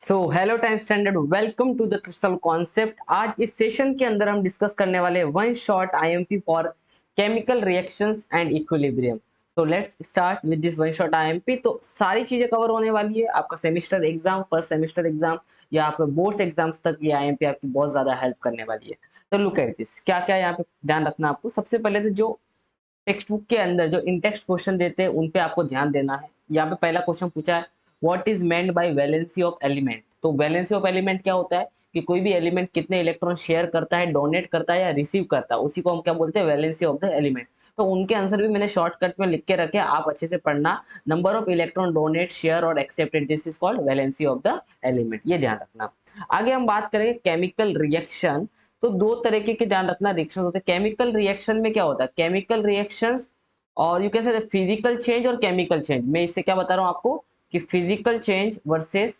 So hello tenth standard, welcome to the Crystal Concept. आज इस session के अंदर हम डिस्कस करने वाले हैं one shot IMP for chemical reactions and equilibrium. So let's start with this one shot IMP. तो सारी चीजें कवर होने वाली है। आपका semester exam, first semester exam या आपके बोर्ड्स एग्जाम्स तक ये आईएमपी आपकी बहुत ज्यादा हेल्प करने वाली है। तो लुक एट दिस, क्या क्या यहाँ पे ध्यान रखना आपको। सबसे पहले तो जो टेक्स्ट बुक के अंदर जो इन टेक्स्ट क्वेश्चन देते हैं उन पे आपको ध्यान देना है। यहाँ पे पहला क्वेश्चन पूछा है, what is meant by valency of element. तो वैलेंसी ऑफ एलिमेंट क्या होता है कि कोई भी एलिमेंट कितने इलेक्ट्रॉन शेयर करता है, डोनेट करता है या रिसीव करता है, उसी को हम क्या बोलते हैं, वैलेंसी ऑफ द एलिमेंट। तो उनके आंसर भी मैंने शॉर्टकट में लिख के रखे, आप अच्छे से पढ़ना। Number of electron donate, share और accepted, this is called valency of the element, ये ध्यान रखना। आगे हम बात करेंगे केमिकल रिएक्शन। तो दो तरीके के ध्यान रखना रिएक्शन होते हैं। केमिकल रिएक्शन में क्या होता है, केमिकल रिएक्शंस और यू कैन से फिजिकल चेंज और केमिकल चेंज। मैं इससे क्या बता रहा हूं आपको कि physical change versus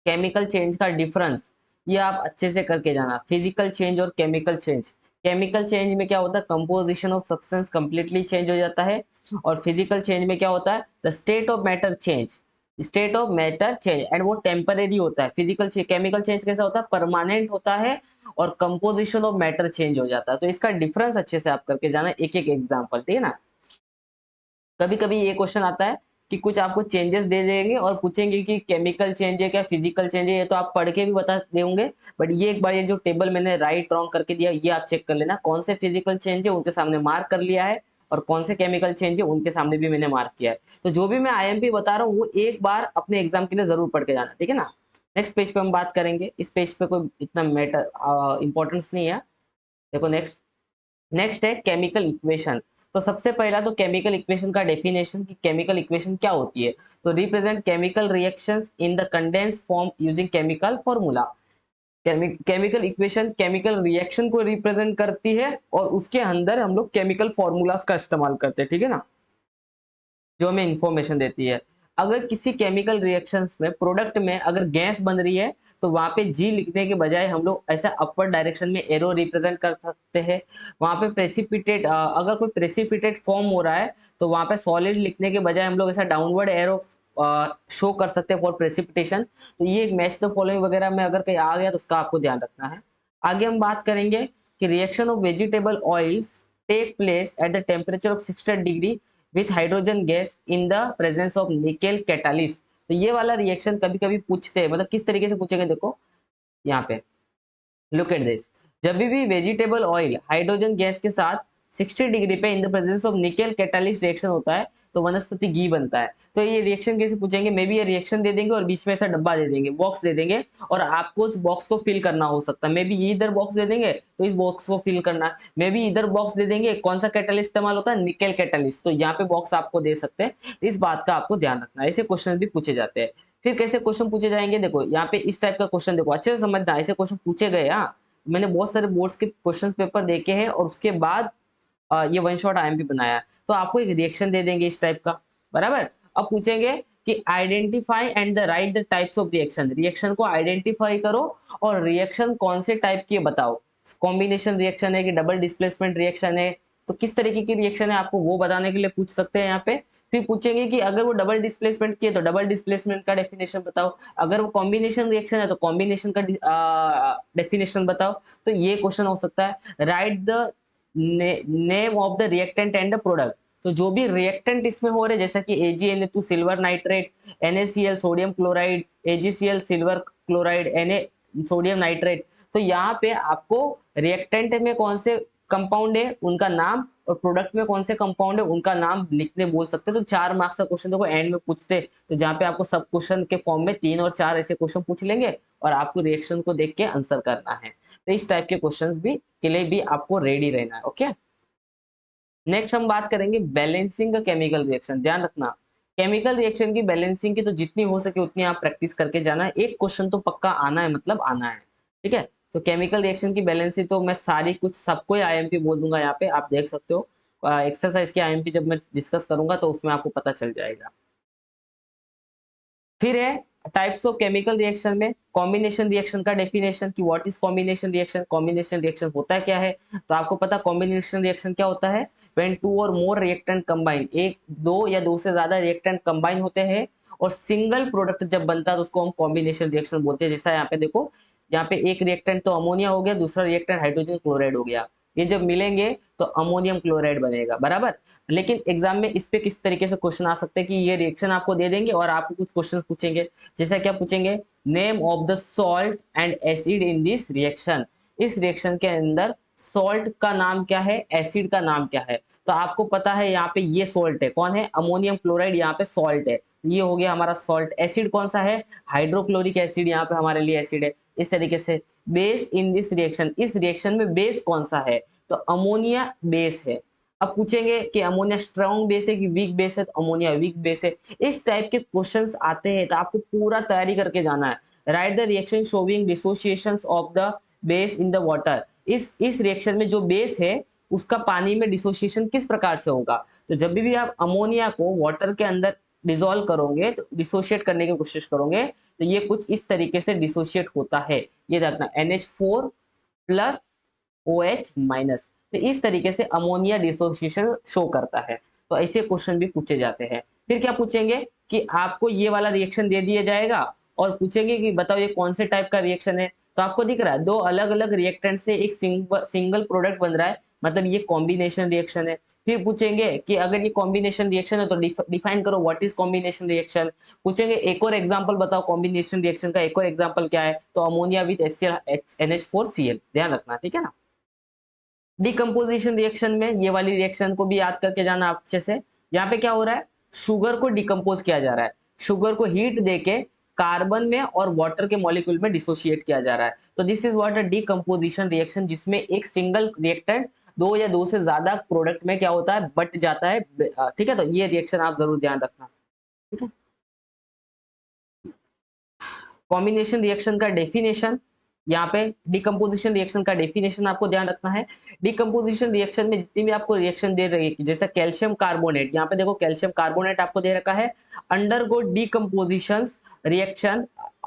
chemical change का डिफरेंस, ये आप अच्छे से करके जाना। फिजिकल चेंज और केमिकल चेंज, केमिकल चेंज में क्या होता है, composition of substance completely change हो जाता है। और फिजिकल चेंज में क्या होता है, the state of matter change, state of matter change, and वो टेम्परेरी होता है। फिजिकल केमिकल चेंज कैसा होता है, परमानेंट होता है और कंपोजिशन ऑफ मैटर चेंज हो जाता है। तो इसका डिफरेंस अच्छे से आप करके जाना, एक एक एग्जाम्पल, ठीक है ना। कभी कभी ये क्वेश्चन आता है कि कुछ आपको चेंजेस दे देंगे और पूछेंगे कि केमिकल चेंज है क्या फिजिकल चेंज है, ये तो आप पढ़ के भी बता देंगे। बट ये एक बार ये जो टेबल मैंने राइट रॉन्ग करके दिया, ये आप चेक कर लेना, कौन से फिजिकल चेंज है उनके सामने मार्क कर लिया है और कौन से केमिकल चेंज है उनके सामने भी मैंने मार्क किया है। तो जो भी मैं आईएमपी बता रहा हूँ वो एक बार अपने एग्जाम के लिए जरूर पढ़ के जाना, ठीक है ना। नेक्स्ट पेज पे हम बात करेंगे। इस पेज पे कोई इतना मैटर इंपॉर्टेंस नहीं है। देखो नेक्स्ट, नेक्स्ट है केमिकल इक्वेशन। तो सबसे पहला तो केमिकल इक्वेशन का डेफिनेशन, कि केमिकल इक्वेशन क्या होती है। तो represent chemical reactions in the condense form using chemical formula. Chemical equation chemical reaction को रिप्रेजेंट करती है और उसके अंदर हम लोग केमिकल फॉर्मूलाज का इस्तेमाल करते हैं, ठीक है ना, जो हमें इंफॉर्मेशन देती है। अगर किसी केमिकल रिएक्शंस में प्रोडक्ट में अगर गैस बन रही है तो वहां पे जी लिखने के बजाय हम लोग ऐसा अपवर्ड डायरेक्शन में एरो रिप्रेजेंट कर सकते हैं। वहां पे प्रेसिपिटेट, अगर कोई प्रेसिपिटेट फॉर्म हो रहा है तो वहां पे सॉलिड लिखने के बजाय हम लोग ऐसा डाउनवर्ड एरो शो कर सकते हैं फॉर प्रेसिपिटेशन। तो ये एक मैच द फॉलोइंग वगैरह में अगर कहीं आ गया तो उसका आपको ध्यान रखना है। आगे हम बात करेंगे कि reaction of vegetable oils take place at the temperature of 60 degree with hydrogen gas in the presence of nickel catalyst. तो ये वाला रिएक्शन कभी कभी पूछते हैं, मतलब किस तरीके से पूछेंगे, देखो यहाँ पे लुक एट दिस। जब भी वेजिटेबल ऑयल हाइड्रोजन गैस के साथ 60 डिग्री पे इन the presence of nickel catalyst reaction होता है तो वनस्पति घी बनता है। तो ये रिएक्शन कैसे पूछेंगे, मे बी ये रिएक्शन दे देंगे और बीच में ऐसा डब्बा दे देंगे, बॉक्स दे देंगे, और आपको उस बॉक्स को फिल करना हो सकता है। मे बी ये इधर बॉक्स दे देंगे तो इस बॉक्स को फिल करना है, मे बी इधर बॉक्स दे देंगे, कौन सा कैटालिस्ट इस्तेमाल होता है, निकेल कैटालिस्ट, तो यहाँ पे बॉक्स आपको दे सकते हैं। इस बात का आपको ध्यान रखना है, ऐसे क्वेश्चन भी पूछे जाते हैं। फिर कैसे क्वेश्चन पूछे जाएंगे, देखो यहाँ पे इस टाइप का क्वेश्चन, देखो अच्छे से समझना, ऐसे क्वेश्चन पूछे गए। हाँ, मैंने बहुत सारे बोर्ड्स के क्वेश्चन पेपर देखे हैं और उसके बाद ये वन शॉट आईएमपी बनाया है। तो आपको एक रिएक्शन दे देंगे इस टाइप का, बराबर। अब पूछेंगे कि identify and the right the types of reaction, reaction को आइडेंटिफाई करो और रिएक्शन कौन से टाइप की है बताओ। कॉम्बिनेशन रिएक्शन है कि डबल डिस्प्लेसमेंट रिएक्शन है, तो किस तरीके की रिएक्शन है आपको वो बताने के लिए पूछ सकते हैं यहाँ पे। फिर पूछेंगे कि अगर वो डबल डिस्प्लेसमेंट की है तो डबल डिस्प्लेसमेंट का डेफिनेशन बताओ, अगर वो कॉम्बिनेशन रिएक्शन है तो कॉम्बिनेशन का डेफिनेशन बताओ। तो ये क्वेश्चन हो सकता है। Write the name of the reactant and the product. तो जो भी रिएक्टेंट इसमें हो रहे जैसा कि AgNA2 silver nitrate, NaCl sodium chloride, AgCl silver chloride, Na sodium nitrate, तो यहाँ पे आपको रिएक्टेंट में कौन से कंपाउंड है उनका नाम और प्रोडक्ट में कौन से कंपाउंड है उनका नाम लिखने बोल सकते हैं। तो 4 मार्क्स का क्वेश्चन देखो एंड में पूछते, तो जहाँ पे आपको सब क्वेश्चन के फॉर्म में 3 और 4 ऐसे क्वेश्चन पूछ लेंगे और आपको रिएक्शन को देख के आंसर करना है। तो इस टाइप के क्वेश्चंस भी के लिए भी आपको रेडी रहना है, ओके। नेक्स्ट हम बात करेंगे बैलेंसिंग का केमिकल रिएक्शन। ध्यान रखना, केमिकल रिएक्शन की बैलेंसिंग की तो जितनी हो सके उतनी आप प्रैक्टिस करके जाना है। एक क्वेश्चन तो पक्का आना है, मतलब आना है, ठीक है। तो केमिकल रिएक्शन की बैलेंसिंग तो मैं सारी कुछ सबको आईएमपी बोल दूंगा, यहाँ पे आप देख सकते हो। एक्सरसाइज की आईएमपी जब मैं डिस्कस करूंगा तो उसमें आपको पता चल जाएगा। फिर है टाइप्स ऑफ केमिकल रिएक्शन में कॉम्बिनेशन रिएक्शन का डेफिनेशन, कि what is combination reaction, combination reaction होता है क्या है। तो आपको पता कॉम्बिनेशन रिएक्शन क्या होता है, व्हेन टू और मोर रिएक्टेंट कंबाइन, एक दो या दो से ज्यादा रिएक्टेंट कंबाइन होते हैं और सिंगल प्रोडक्ट जब बनता है तो उसको हम कॉम्बिनेशन रिएक्शन बोलते हैं। जैसा यहाँ पे देखो, यहाँ पे एक रिएक्टेंट तो अमोनिया हो गया, दूसरा रिएक्टेंट हाइड्रोजन क्लोराइड हो गया, ये जब मिलेंगे तो अमोनियम क्लोराइड बनेगा, बराबर। लेकिन एग्जाम में इस पे किस तरीके से क्वेश्चन आ सकते हैं कि ये रिएक्शन आपको दे देंगे और आपको कुछ क्वेश्चन पूछेंगे। जैसा क्या पूछेंगे, name of the salt and acid in this reaction, इस रिएक्शन के अंदर सॉल्ट का नाम क्या है, एसिड का नाम क्या है। तो आपको पता है यहाँ पे ये सॉल्ट है, कौन है, अमोनियम क्लोराइड, यहाँ पे सॉल्ट है, ये हो गया हमारा सॉल्ट। एसिड कौन सा है, हाइड्रोक्लोरिक एसिड, यहाँ पे हमारे लिए एसिड है। इस तरीके से बेस इन दिस रिएक्शन, इस रिएक्शन में बेस कौन सा है, तो अमोनिया बेस है। अब पूछेंगे कि अमोनिया स्ट्रॉन्ग बेस है कि वीक बेस है, तो अमोनिया वीक बेस है। इस टाइप के क्वेश्चंस आते हैं तो आपको पूरा तैयारी करके जाना है। Write the reaction showing dissociations of the base in the water, इस रिएक्शन में जो बेस है उसका पानी में डिसोसिएशन किस प्रकार से होगा। तो जब भी आप अमोनिया को वाटर के अंदर डिसॉल्व करोगे, तो डिसोशिएट करने की कोशिश करोगे, तो ये कुछ इस तरीके से डिसोशिएट होता है। ये देखना NH4 प्लस OH माइनस, तो इस तरीके से अमोनिया डिसोसिएशन शो करता है। तो ऐसे क्वेश्चन भी पूछे जाते हैं। फिर क्या पूछेंगे कि आपको ये वाला रिएक्शन दे दिया जाएगा और पूछेंगे कि बताओ ये कौन से टाइप का रिएक्शन है। तो आपको दिख रहा है दो अलग अलग रिएक्टेंट से एक सिंगल प्रोडक्ट बन रहा है, मतलब ये कॉम्बिनेशन रिएक्शन है। फिर पूछेंगे कि अगर ये कॉम्बिनेशन रिएक्शन है तो डिफाइन करो व्हाट इज कॉम्बिनेशन रिएक्शन। पूछेंगे एक और एग्जांपल बताओ कॉम्बिनेशन रिएक्शन का, एक और एग्जांपल क्या है, तो अमोनिया विद NH4Cl, ध्यान रखना, ठीक है ना। डिकम्पोजिशन रिएक्शन में ये वाली रिएक्शन को भी याद करके जाना आप अच्छे से। यहाँ पे क्या हो रहा है, शुगर को डिकम्पोज किया जा रहा है, शुगर को हीट देके कार्बन में और वाटर के मॉलिक्यूल में डिसोशिएट किया जा रहा है। तो this is what a decomposition reaction, जिसमें एक सिंगल रिएक्टेंट दो या दो से ज्यादा प्रोडक्ट में क्या होता है, बट जाता है। ठीक है, तो ये रिएक्शन आप जरूर ध्यान रखना, ठीक है। कॉम्बिनेशन रिएक्शन का डेफिनेशन, यहाँ पे डिकम्पोजिशन रिएक्शन का डेफिनेशन आपको ध्यान रखना है। डिकम्पोजिशन रिएक्शन में जितनी भी आपको रिएक्शन दे रही है, जैसा कैल्शियम कार्बोनेट, यहाँ पे देखो कैल्शियम कार्बोनेट आपको दे रखा है, undergo decomposition reaction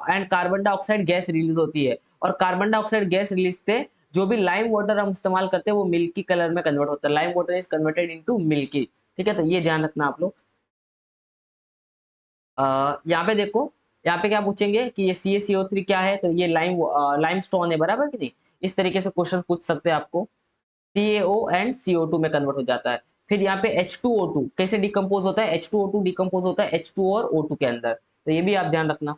and carbon dioxide gas release होती है, और कार्बन डाइऑक्साइड गैस रिलीज से जो भी लाइम वाटर हम इस्तेमाल करते हैं वो मिल्की कलर में कन्वर्ट होता है, lime water is converted into milky, ठीक है। तो ये ध्यान रखना आप लोग। यहाँ पे देखो, यहाँ पे क्या पूछेंगे कि ये CaCO3 क्या है, तो ये लाइम स्टोन है, बराबर कि नहीं। इस तरीके से क्वेश्चन पूछ सकते हैं आपको। CaO एंड CO2 में कन्वर्ट हो जाता है। फिर यहाँ पे H2O2 कैसे डिकम्पोज होता है, H2O2 डिकम्पोज होता है H2 और O2 के अंदर, तो ये भी आप ध्यान रखना।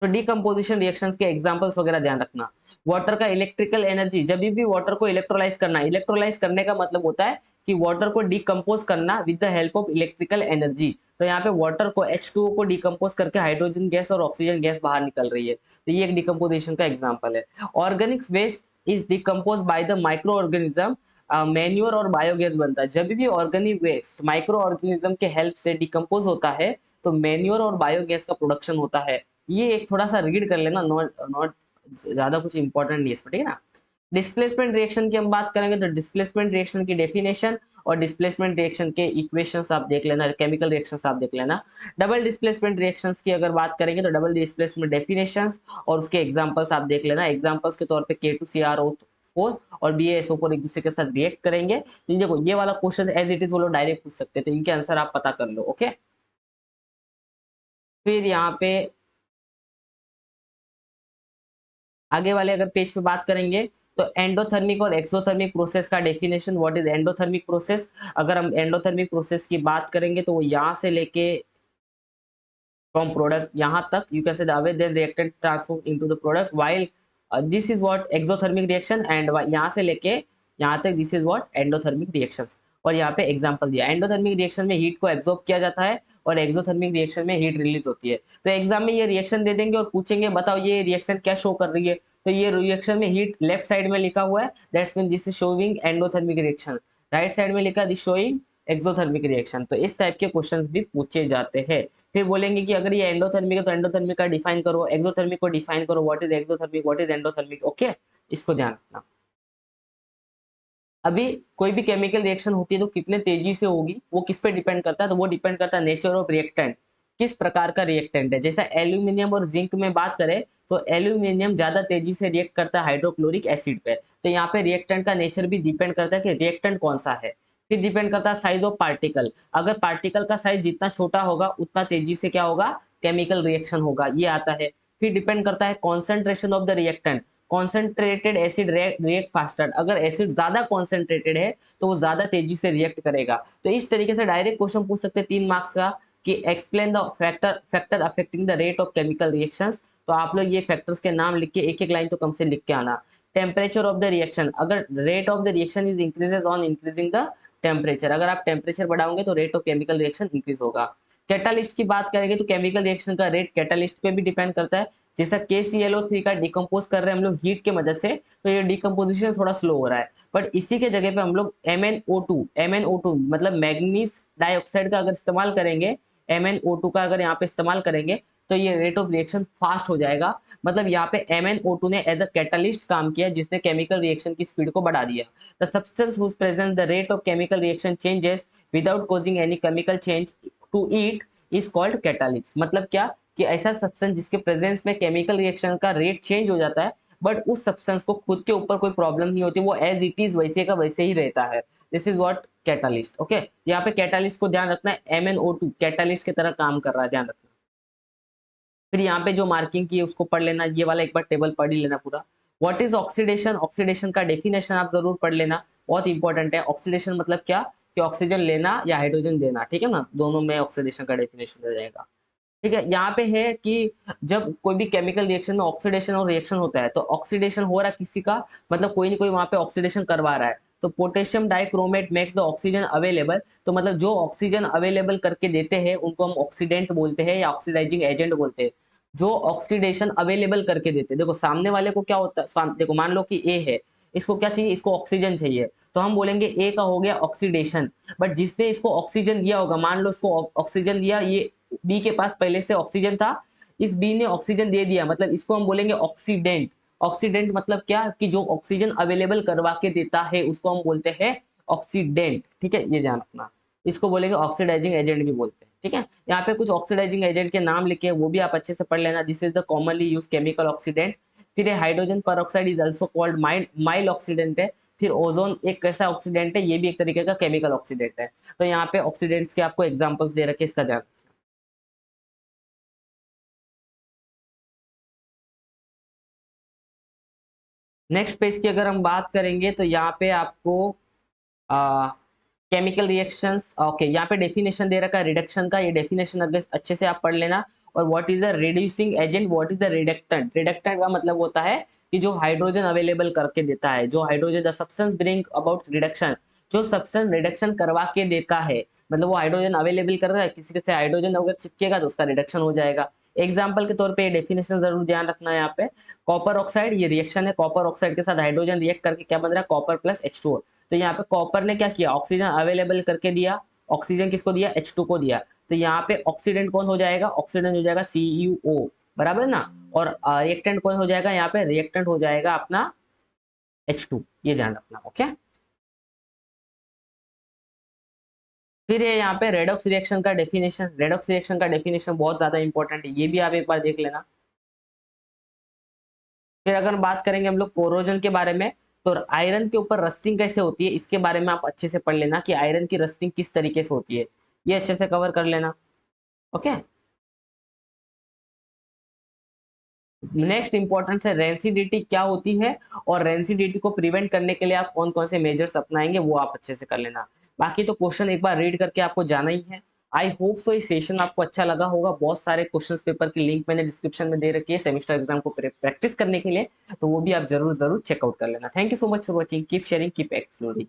तो डिकम्पोजिशन रिएक्शंस के एग्जांपल्स वगैरह ध्यान रखना। वाटर का इलेक्ट्रिकल एनर्जी, जब भी वाटर को इलेक्ट्रोलाइज करना, इलेक्ट्रोलाइज करने का मतलब होता है कि वाटर को डिकम्पोज करना with the help of electrical energy. तो यहाँ पे वाटर को H2O को डिकम्पोज करके हाइड्रोजन गैस और ऑक्सीजन गैस बाहर निकल रही है, तो ये एक डिकम्पोजिशन का एग्जाम्पल है। Organic waste is decompose by the microorganism, manure और बायोगैस बनता है। जब भी ऑर्गेनिक वेस्ट माइक्रो ऑर्गेनिज्म के हेल्प से डिकम्पोज होता है तो मैन्योर और बायोगैस का प्रोडक्शन होता है। ये एक थोड़ा सा रीड कर लेना, नॉट नॉट ज्यादा कुछ इंपॉर्टेंट नहीं है इसमें, ठीक है ना। डिस्प्लेसमेंट रिएक्शन की हम बात करेंगे तो डिस्प्लेसमेंट रिएक्शन की डेफिनेशन और डिस्प्लेसमेंट रिएक्शन के इक्वेशंस आप देख लेना, केमिकल रिएक्शंस आप देख लेना। डबल डिस्प्लेसमेंट रिएक्शंस की अगर बात करेंगे तो डबल डिस्प्लेसमेंट डेफिनेशंस और उसके एग्जांपल्स आप देख लेना। एग्जांपल्स के तौर पे K2CrO4 और BaSO4 एक दूसरे के साथ रिएक्ट करेंगे। तो देखो ये वाला क्वेश्चन एज इट इज वो लोग डायरेक्ट पूछ सकते हैं, तो इनके आंसर आप पता कर लो, ओके। फिर यहाँ पे आगे वाले अगर पेज पे बात करेंगे तो एंडोथर्मिक और एक्सोथर्मिक प्रोसेस का definition, what is endothermic process. अगर हम एंडोथर्मिक प्रोसेस की बात करेंगे तो वो यहाँ से लेके फ्रॉम प्रोडक्ट यहाँ तक, you can say the way then reactant transform into the product, while this is what exothermic reaction, and यहाँ से लेके यहाँ तक this is what endothermic reactions. और यहाँ पे एग्जांपल दिया, एंडोथर्मिक रिएक्शन में हीट को एब्जॉर्ब किया जाता है और एक्सोथर्मिक रिएक्शन में हीट रिलीज होती है। तो एग्जाम में ये रिएक्शन दे देंगे और पूछेंगे बताओ ये रिएक्शन क्या शो कर रही है, तो ये रिएक्शन में हीट लेफ्ट साइड में लिखा हुआ है, that's mean this is showing endothermic reaction. Right side में लिखा दिस शोइंग एक्सोथर्मिक रिएक्शन। तो इस टाइप के क्वेश्चंस भी पूछे जाते हैं। फिर बोलेंगे कि अगर ये एंडोथर्मिक है तो एंडोथर्मिक का डिफाइन करो, एक्सोथर्मिक को डिफाइन करो, what is exothermic, what is endothermic, okay, इसको ध्यान रखना। अभी कोई भी केमिकल रिएक्शन होती है तो कितने तेजी से होगी वो किस पे डिपेंड करता है, तो वो डिपेंड करता है नेचर ऑफ रिएक्टेंट, किस प्रकार का रिएक्टेंट है। जैसा एल्यूमिनियम और जिंक में बात करें तो एल्यूमिनियम ज्यादा तेजी से रिएक्ट करता है हाइड्रोक्लोरिक एसिड पे, तो यहाँ पे रिएक्टेंट का नेचर भी डिपेंड करता है कि रिएक्टेंट कौन सा है। फिर डिपेंड करता है साइज ऑफ पार्टिकल, अगर पार्टिकल का साइज जितना छोटा होगा उतना तेजी से क्या होगा, केमिकल रिएक्शन होगा, ये आता है। फिर डिपेंड करता है concentration of the reactant, concentrated acid react faster, अगर एसिड ज्यादा कॉन्सेंट्रेटेड है तो वो ज्यादा तेजी से रिएक्ट करेगा। तो इस तरीके से डायरेक्ट क्वेश्चन पूछ सकते हैं 3 मार्क्स का कि explain the factor affecting the rate of chemical reactions. तो आप लोग ये फैक्टर्स के नाम लिख के एक एक लाइन तो कम से लिख के आना। टेम्परेचर ऑफ द रिएक्शन, अगर rate of the reaction is increases on increasing the temperature, अगर आप टेम्परेचर बढ़ाओगे तो rate of chemical reaction increase होगा। कैटालिस्ट की बात करेंगे तो केमिकल रिएक्शन का रेट कैटालिस्ट पे भी डिपेंड करता है। जैसा KClO3 का डिकम्पोज कर रहे हैं हम लोग हीट के मदद से, तो ये डिकम्पोजिशन थोड़ा स्लो हो रहा है, बट इसी के जगह पे हम लोग MnO2 मतलब मैग्नीज डाइऑक्साइड का अगर इस्तेमाल करेंगे, MnO2 का अगर यहाँ पे इस्तेमाल करेंगे तो ये रेट ऑफ रिएक्शन फास्ट हो जाएगा। मतलब यहाँ पे MnO2 ने एज अ कैटलिस्ट काम किया जिसने केमिकल रिएक्शन की स्पीड को बढ़ा दिया। The substance whose presence the rate of chemical reaction changes without causing any chemical change to it is called catalyst. मतलब क्या कि ऐसा सब्सटेंस जिसके प्रेजेंस में केमिकल रिएक्शन का रेट चेंज हो जाता है बट उस सब्सटेंस को खुद के ऊपर कोई प्रॉब्लम नहीं होती, वो एज इट इज वैसे का वैसे ही रहता है। This is what catalyst. Okay, यहाँ पे कैटालिस्ट को ध्यान रखना है, MnO2 कैटालिस्ट की तरह काम कर रहा है, ध्यान रखना। फिर यहाँ पे जो मार्किंग की है उसको पढ़ लेना, ये वाला एक बार टेबल पढ़ ही लेना पूरा। व्हाट इज ऑक्सीडेशन, ऑक्सीडेशन का डेफिनेशन आप जरूर पढ़ लेना, बहुत इंपॉर्टेंट है। ऑक्सीडेशन मतलब क्या कि ऑक्सीजन लेना या हाइड्रोजन देना, ठीक है ना, दोनों में ऑक्सीडेशन का डेफिनेशन हो जाएगा। ठीक है, यहाँ पे है कि जब कोई भी केमिकल रिएक्शन में ऑक्सीडेशन और रिएक्शन होता है तो ऑक्सीडेशन हो रहा है किसी का, मतलब कोई ना कोई वहां पे ऑक्सीडेशन करवा रहा है, तो potassium dichromate makes the oxygen available, तो मतलब जो ऑक्सीजन अवेलेबल करके देते हैं उनको हम ऑक्सीडेंट बोलते हैं या ऑक्सीडाइजिंग एजेंट बोलते हैं। जो ऑक्सीडेशन अवेलेबल करके देते हैं, देखो सामने वाले को क्या होता है, देखो मान लो कि ए है, इसको क्या चाहिए, इसको ऑक्सीजन चाहिए, तो हम बोलेंगे ए का हो गया ऑक्सीडेशन। बट जिसने इसको ऑक्सीजन दिया होगा, मान लो इसको ऑक्सीजन दिया, ये बी के पास पहले से ऑक्सीजन था, इस बी ने ऑक्सीजन दे दिया, मतलब इसको हम बोलेंगे ऑक्सीडेंट। ऑक्सीडेंट मतलब क्या कि जो ऑक्सीजन अवेलेबल करवा के देता है उसको हम बोलते हैं ऑक्सीडेंट। ठीक है, ये ध्यान रखना, इसको बोलेंगे ऑक्सीडाइजिंग एजेंट भी बोलते हैं। ठीक है, यहाँ पे कुछ ऑक्सीडाइजिंग एजेंट के नाम लिखे, वो भी आप अच्छे से पढ़ लेना। This is the commonly use chemical oxidant. फिर hydrogen peroxide is also called mild oxidant है। फिर ओजोन एक कैसा ऑक्सीडेंट है, ये भी एक तरीके का केमिकल ऑक्सीडेंट है। तो यहाँ पे ऑक्सीडेंट्स के आपको एग्जांपल्स दे रखे, इसका ध्यान। नेक्स्ट पेज की अगर हम बात करेंगे तो यहाँ पे आपको केमिकल रिएक्शंस, ओके, यहाँ पे डेफिनेशन दे रखा है रिडक्शन का, ये डेफिनेशन अगर अच्छे से आप पढ़ लेना। और what is the reducing agent, what is the reductant, reductant का मतलब होता है कि जो हाइड्रोजन अवेलेबल करके देता है, जो hydrogen the substance bring about reduction, जो सब्सटेंस रिडक्शन करवा के देता है, मतलब वो हाइड्रोजन अवेलेबल कर रहा है, किसी के से हाइड्रोजन अगर चिपकेगा तो उसका रिडक्शन हो जाएगा। एग्जाम्पल के तौर पे डेफिनेशन जरूर ध्यान रखना है यहाँ पे। कॉपर ऑक्साइड, ये रिएक्शन है, कॉपर ऑक्साइड के साथ हाइड्रोजन रिएक्ट करके क्या बन रहा है, कॉपर प्लस H2O। तो यहाँ पे कॉपर ने क्या किया, ऑक्सीजन अवेलेबल करके दिया, ऑक्सीजन किसको दिया, H2 को दिया, तो यहाँ पे ऑक्सीडेंट कौन हो जाएगा, ऑक्सीडेंट हो जाएगा CuO, बराबर ना। और रिएक्टेंट कौन हो जाएगा, यहाँ पे रिएक्टेंट हो जाएगा अपना H2, ये ध्यान रखना। ओके, फिर ये यहाँ पे रेडॉक्स रिएक्शन का डेफिनेशन, रेडॉक्स रिएक्शन का डेफिनेशन बहुत ज्यादा इंपॉर्टेंट है, ये भी आप एक बार देख लेना। फिर अगर बात करेंगे हम लोग कोरोजन के बारे में, तो आयरन के ऊपर रस्टिंग कैसे होती है इसके बारे में आप अच्छे से पढ़ लेना कि आयरन की रस्टिंग किस तरीके से होती है, ये अच्छे से कवर कर लेना। ओके, नेक्स्ट इंपॉर्टेंस है रेंसिडिटी क्या होती है, और रेंसिडिटी को प्रिवेंट करने के लिए आप कौन कौन से मेजर्स अपनाएंगे वो आप अच्छे से कर लेना। बाकी तो क्वेश्चन एक बार रीड करके आपको जाना ही है। आई होप सो ये सेशन आपको अच्छा लगा होगा। बहुत सारे क्वेश्चन पेपर की लिंक मैंने डिस्क्रिप्शन में दे रखी है सेमेस्टर एग्जाम को प्रैक्टिस करने के लिए, तो वो भी आप जरूर जरूर चेकआउट कर लेना। Thank you so much for watching, keep sharing, keep exploring.